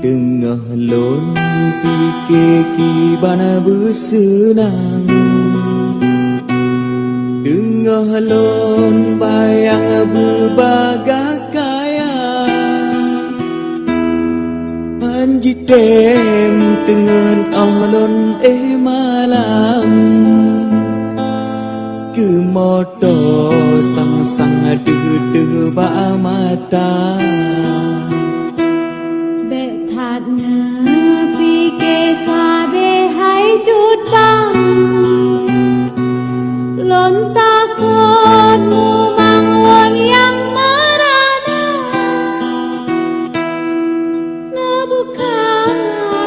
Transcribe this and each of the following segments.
Tengah lon pikir kibana bersenang, tengah lon bayang berbagai kaya, panji tem tengen alon malam, ke moto sang-sang de ba mata. Sabe hai chút băng lon takut mu mangwon yang marana na buka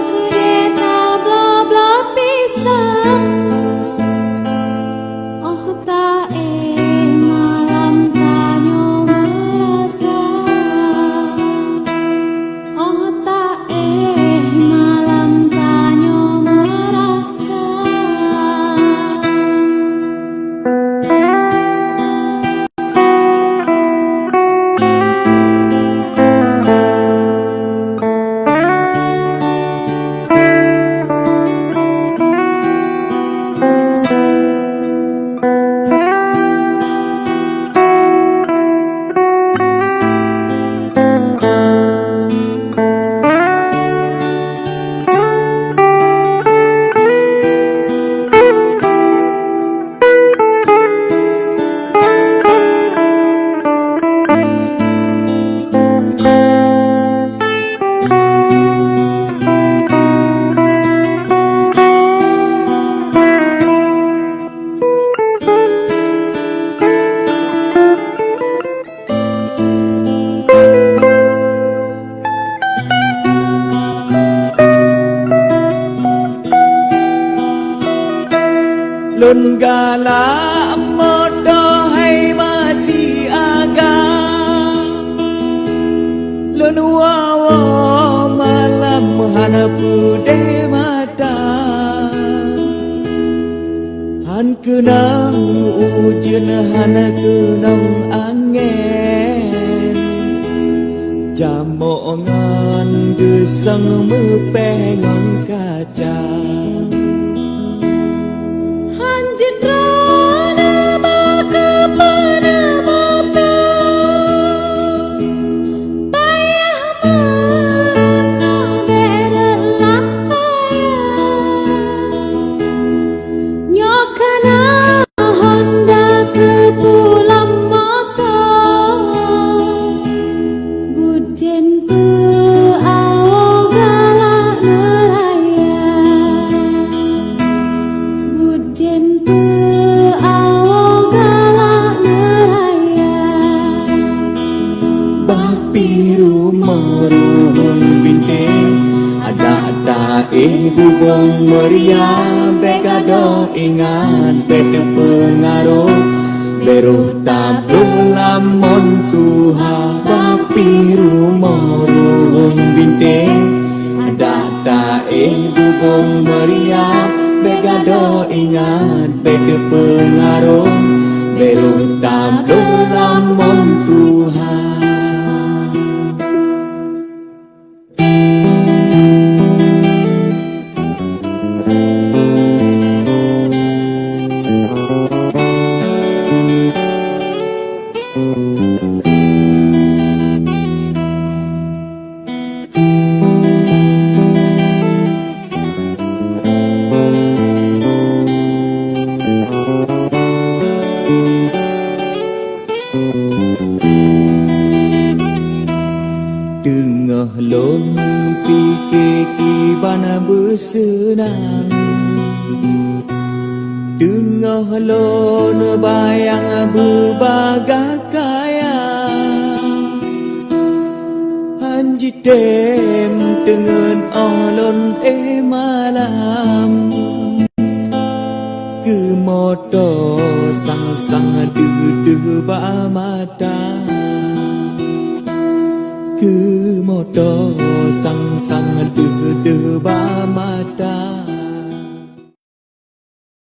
kereta bla bla pisang oh ta malam tanyo merasa oh ta malam Lon gala moto hai masih agak, lon wawa malam hanapu de mata, han kenang ujian han kenang angin, jamongan gesang mepengon kaca. Biru meruhun bintang ada bubong meriah bekado ingat bete pengaruh beru tabung lamon tuha biru meruhun bintang ada bubong meriah bekado ingat bete pengaruh beru tabung lamon tuha. Tengah lon pikir kibana bersenang, tengah lon bayang berbagai kaya, hanji tem tengen alon malam, ke moto sang-sang de ba mata, ke moto sang-sang de ba mata.